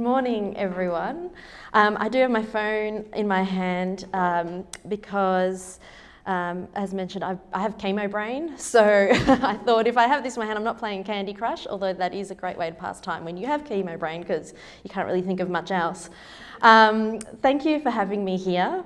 Good morning, everyone. I do have my phone in my hand because, as mentioned, I have chemo brain. So I thought if I have this in my hand, I'm not playing Candy Crush, although that is a great way to pass time when you have chemo brain because you can't really think of much else. Thank you for having me here.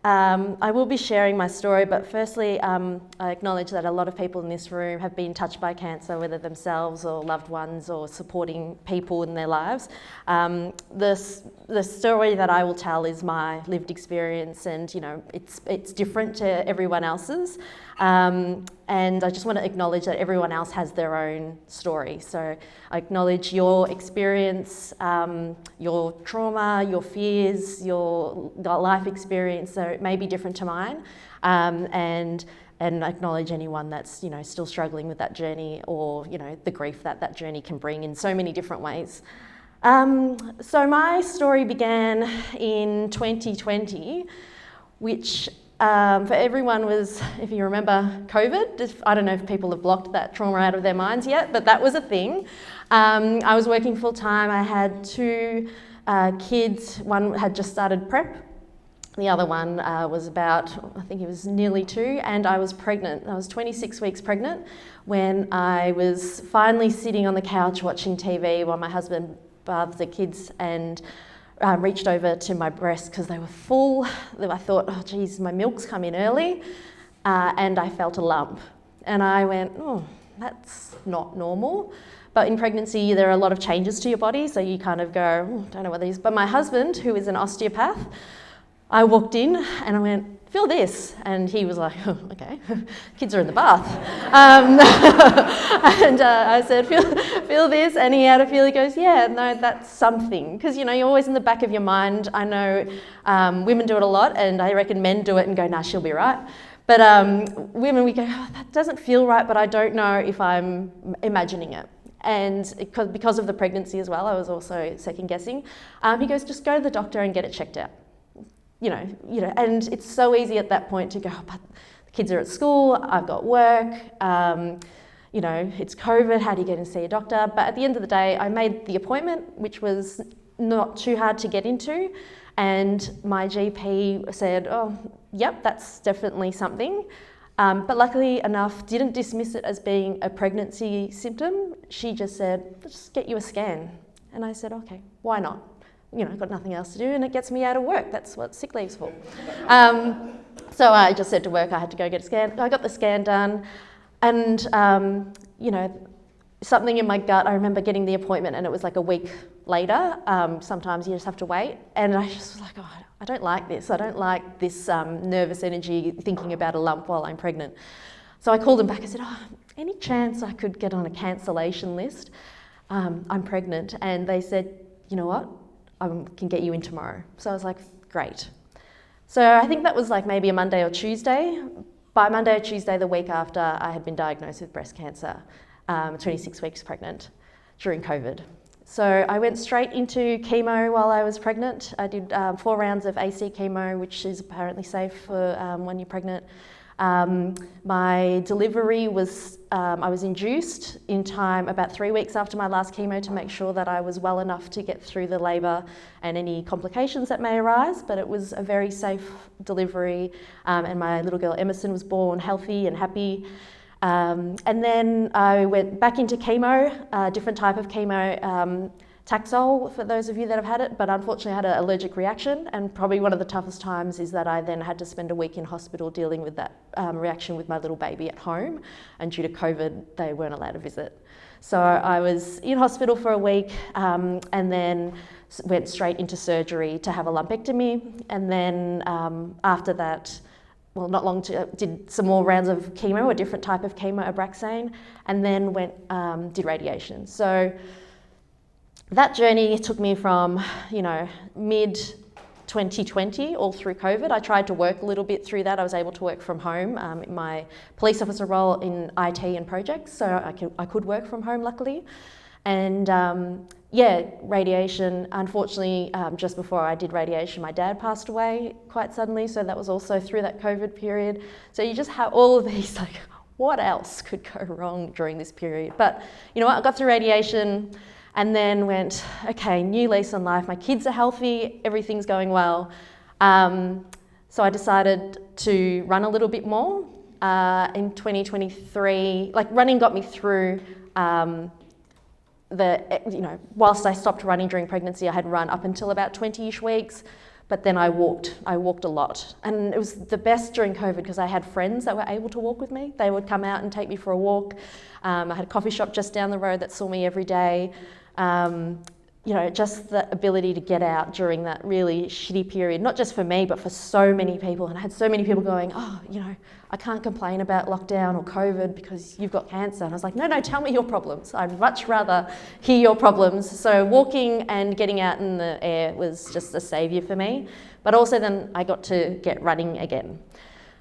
I will be sharing my story, but firstly, I acknowledge that a lot of people in this room have been touched by cancer, whether themselves or loved ones or supporting people in their lives. The story that I will tell is my lived experience, and it's different to everyone else's. And I just want to acknowledge that everyone else has their own story. So I acknowledge your experience, your trauma, your fears, your life experience. So it may be different to mine, and acknowledge anyone that's still struggling with that journey, or the grief that journey can bring in so many different ways. So my story began in 2020, which for everyone was, if you remember, COVID. I don't know if people have blocked that trauma out of their minds yet, but that was a thing. I was working full time. I had two kids. One had just started prep. The other one was about, I think he was nearly 2, and I was pregnant. I was 26 weeks pregnant when I was finally sitting on the couch watching TV while my husband bathed the kids and reached over to my breasts because they were full. I thought, oh geez, my milk's come in early, and I felt a lump. And I went, oh, that's not normal. But in pregnancy, there are a lot of changes to your body, so you kind of go, oh, don't know what these. But my husband, who is an osteopath, I walked in and I went, feel this. And he was like, oh, okay, kids are in the bath. And I said, feel this. And he had a feel. He goes, yeah, no, that's something. Because, you're always in the back of your mind. I know women do it a lot, and I reckon men do it and go, nah, she'll be right. But women, we go, oh, that doesn't feel right, but I don't know if I'm imagining it. And because of the pregnancy as well, I was also second guessing. He goes, just go to the doctor and get it checked out. And it's so easy at that point to go, oh, but the kids are at school, I've got work, it's COVID, how do you get in to see a doctor? But at the end of the day, I made the appointment, which was not too hard to get into, and my GP said, oh, yep, that's definitely something. But luckily enough, didn't dismiss it as being a pregnancy symptom. She just said, let's just get you a scan. And I said, okay, why not? Got nothing else to do, and it gets me out of work. That's what sick leave's for. So I just said to work I had to go get a scan. I got the scan done, and something in my gut, I remember getting the appointment and it was like a week later. Sometimes you just have to wait, and I just was like, oh, I don't like this. I don't like this nervous energy thinking about a lump while I'm pregnant. So I called them back. I said, oh, any chance I could get on a cancellation list? I'm pregnant. And they said, you know what? I can get you in tomorrow. So I was like, great. So I think that was like maybe a Monday or Tuesday. By Monday or Tuesday, the week after, I had been diagnosed with breast cancer, 26 weeks pregnant during COVID. So I went straight into chemo while I was pregnant. I did 4 rounds of AC chemo, which is apparently safe for when you're pregnant. My delivery was, I was induced in time about 3 weeks after my last chemo to make sure that I was well enough to get through the labour and any complications that may arise, but it was a very safe delivery, and my little girl Emerson was born healthy and happy. And then I went back into chemo, a different type of chemo, Taxol, for those of you that have had it, but unfortunately I had an allergic reaction, and probably one of the toughest times is that I then had to spend a week in hospital dealing with that reaction with my little baby at home, and due to COVID they weren't allowed to visit. So I was in hospital for a week, and then went straight into surgery to have a lumpectomy, and then after that, well, not long to, did some more rounds of chemo, a different type of chemo, Abraxane, and then did radiation. So that journey took me from, mid-2020 all through COVID. I tried to work a little bit through that. I was able to work from home in my police officer role in IT and projects, so I could work from home, luckily. And radiation. Unfortunately, just before I did radiation, my dad passed away quite suddenly, so that was also through that COVID period. So you just have all of these, what else could go wrong during this period? But you know what, I got through radiation. and then went, okay, new lease on life. My kids are healthy, everything's going well. So I decided to run a little bit more in 2023. Like, running got me through whilst I stopped running during pregnancy, I had run up until about 20-ish weeks. But then I walked a lot. And it was the best during COVID because I had friends that were able to walk with me. They would come out and take me for a walk. I had a coffee shop just down the road that saw me every day. Just the ability to get out during that really shitty period, not just for me, but for so many people. And I had so many people going, I can't complain about lockdown or COVID because you've got cancer. And I was like, no, tell me your problems. I'd much rather hear your problems. So walking and getting out in the air was just a saviour for me. But also then I got to get running again.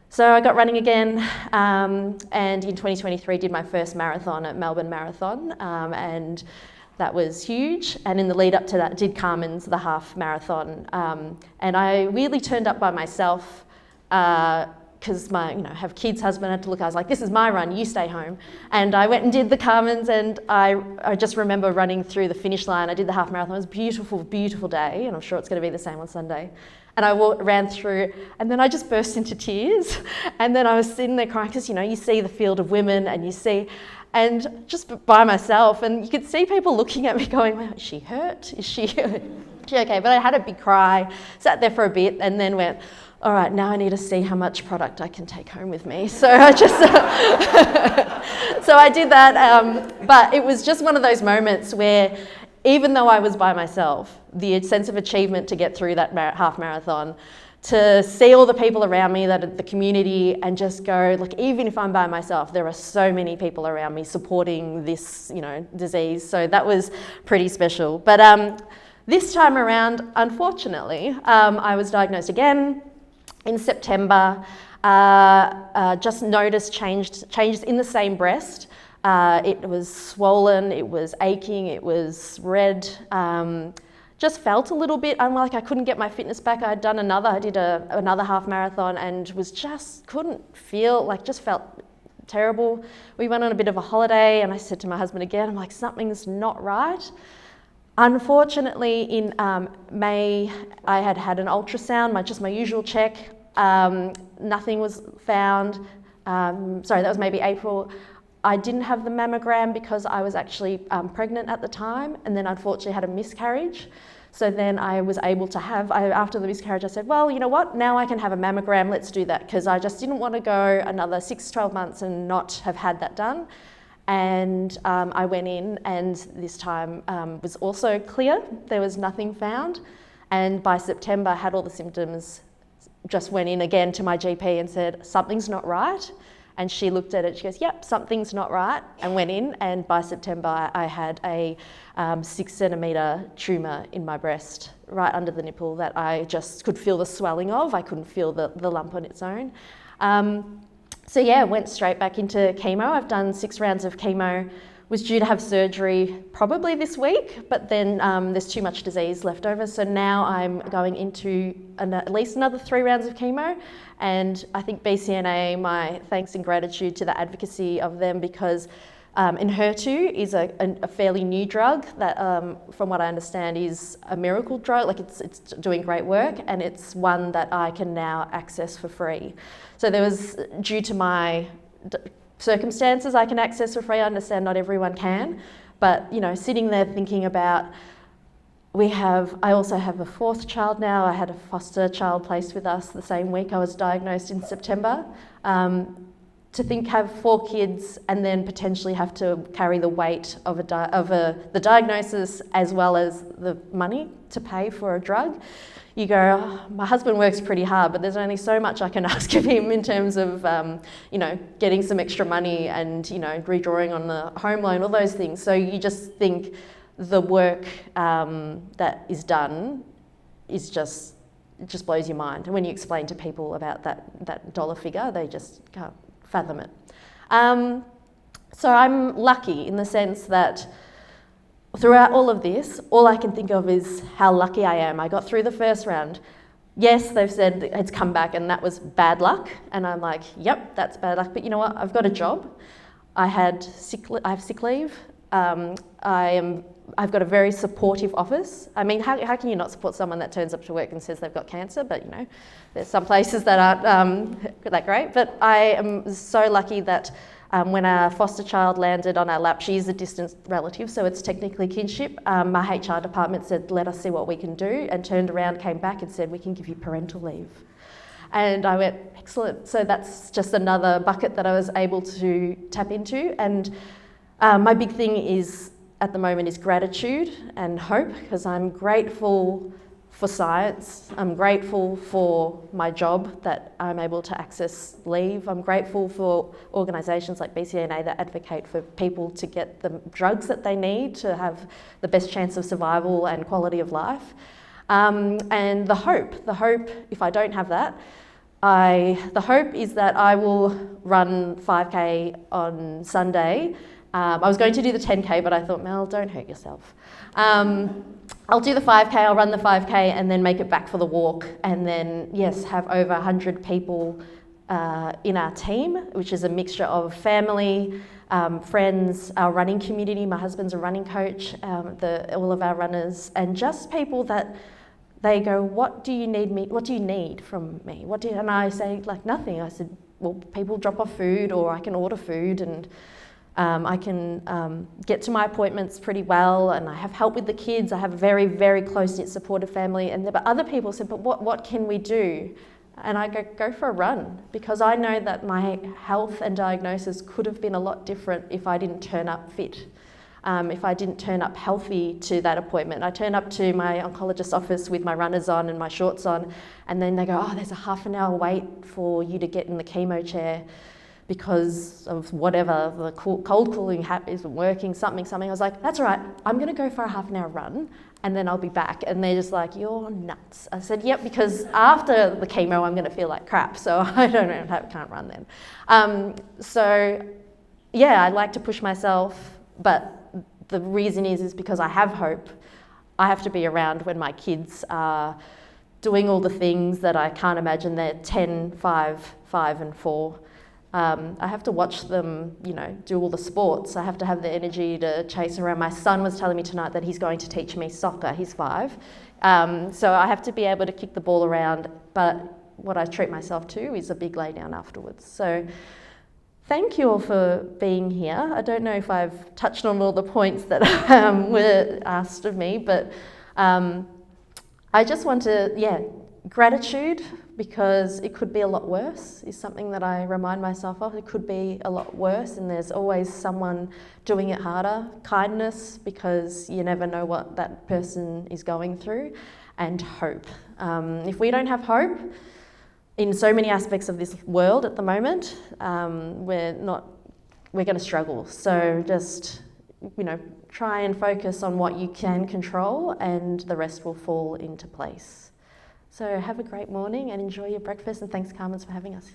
So I got running again, and in 2023 did my first marathon at Melbourne Marathon, and that was huge. And in the lead up to that, did Carmen's, the half marathon. And I weirdly turned up by myself because have kids, husband had to look. I was like, this is my run, you stay home. And I went and did the Carmen's, and I just remember running through the finish line. I did the half marathon. It was a beautiful, beautiful day, and I'm sure it's going to be the same on Sunday. And I ran through, and then I just burst into tears. And then I was sitting there crying because, you see the field of women, and just by myself, and you could see people looking at me going, well, is she hurt? Is she okay? But I had a big cry, sat there for a bit, and then went, all right, now I need to see how much product I can take home with me. So I just, so I did that, but it was just one of those moments where, even though I was by myself, the sense of achievement to get through that half marathon, to see all the people around me, the community, and just go, look, even if I'm by myself, there are so many people around me supporting this, disease. So that was pretty special. But this time around, unfortunately, I was diagnosed again in September. Just noticed changes in the same breast. It was swollen, it was aching, it was red. Just felt a little bit unlike I couldn't get my fitness back. I did another half marathon and just felt terrible. We went on a bit of a holiday and I said to my husband again, I'm like, something's not right. Unfortunately, in May, I had an ultrasound, my usual check. Nothing was found. That was maybe April. I didn't have the mammogram because I was actually pregnant at the time, and then unfortunately had a miscarriage. So then I was able to after the miscarriage, I said, well, you know what, now I can have a mammogram, let's do that, because I just didn't want to go another 6-12 months and not have had that done. And I went in, and this time was also clear, there was nothing found. And by September, I had all the symptoms, just went in again to my GP and said, something's not right. And she looked at it, she goes, yep, something's not right, and went in. And by September, I had a 6-centimetre tumour in my breast, right under the nipple, that I just could feel the swelling of. I couldn't feel the lump on its own. Went straight back into chemo. I've done 6 rounds of chemo. Was due to have surgery probably this week, but then there's too much disease left over. So now I'm going into at least another 3 rounds of chemo. And I think BCNA, my thanks and gratitude to the advocacy of them, because Enhertu is a fairly new drug that, from what I understand, is a miracle drug. Like it's doing great work, and it's one that I can now access for free. So there was, due to my circumstances, I can access for free. I understand not everyone can, but sitting there thinking about, I also have a 4th child now. I had a foster child placed with us the same week I was diagnosed in September. To have 4 kids and then potentially have to carry the weight of the diagnosis as well as the money to pay for a drug. You go, oh, my husband works pretty hard, but there's only so much I can ask of him in terms of, getting some extra money and, redrawing on the home loan, all those things. So you just think the work that is done is just blows your mind. And when you explain to people about that dollar figure, they just can't fathom it. So I'm lucky in the sense that throughout all of this, all I can think of is how lucky I am. I got through the first round. Yes, they've said it's come back and that was bad luck. And I'm like, yep, that's bad luck. But you know what? I've got a job. I have sick leave. I am I've got a very supportive office. I mean, how can you not support someone that turns up to work and says they've got cancer? But, you know, there's some places that aren't that great. But I am so lucky that when our foster child landed on our lap, she's a distant relative, so it's technically kinship. My HR department said, let us see what we can do, and turned around, came back and said, we can give you parental leave. And I went, excellent. So that's just another bucket that I was able to tap into. And my big thing is, at the moment, is gratitude and hope, because I'm grateful for science. I'm grateful for my job, that I'm able to access leave. I'm grateful for organisations like BCNA that advocate for people to get the drugs that they need to have the best chance of survival and quality of life. And the hope, if I don't have that, the hope is that I will run 5K on Sunday. I was going to do the 10K, but I thought, Mel, don't hurt yourself. I'll do the 5K, I'll run the 5K and then make it back for the walk, and then, yes, have over 100 people in our team, which is a mixture of family, friends, our running community. My husband's a running coach, all of our runners, and just people that they go, what do you need from me? And I say, like, nothing. I said, well, people drop off food, or I can order food, and I can get to my appointments pretty well, and I have help with the kids. I have a very, very close-knit supportive family. But other people said, but what can we do? And I go for a run, because I know that my health and diagnosis could have been a lot different if I didn't turn up fit. If I didn't turn up healthy to that appointment. I turn up to my oncologist's office with my runners on and my shorts on, and then they go, oh, there's a half an hour wait for you to get in the chemo chair because of whatever, the cold cooling isn't working, something. I was like, that's all right, I'm going to go for a half an hour run and then I'll be back. And they're just like, you're nuts. I said, yep, because after the chemo, I'm going to feel like crap. So I can't run then. So yeah, I like to push myself, but the reason is because I have hope. I have to be around when my kids are doing all the things that I can't imagine. They're 10, 5, and 4. I have to watch them, do all the sports. I have to have the energy to chase around. My son was telling me tonight that he's going to teach me soccer. He's 5. So I have to be able to kick the ball around. But what I treat myself to is a big lay down afterwards. So thank you all for being here. I don't know if I've touched on all the points that were asked of me, but I just want to, gratitude, because it could be a lot worse, is something that I remind myself of. It could be a lot worse, and there's always someone doing it harder. Kindness, because you never know what that person is going through. And hope. If we don't have hope, in so many aspects of this world at the moment, we're going to struggle. So just, try and focus on what you can control, and the rest will fall into place. So have a great morning and enjoy your breakfast, and thanks, Carmen, for having us.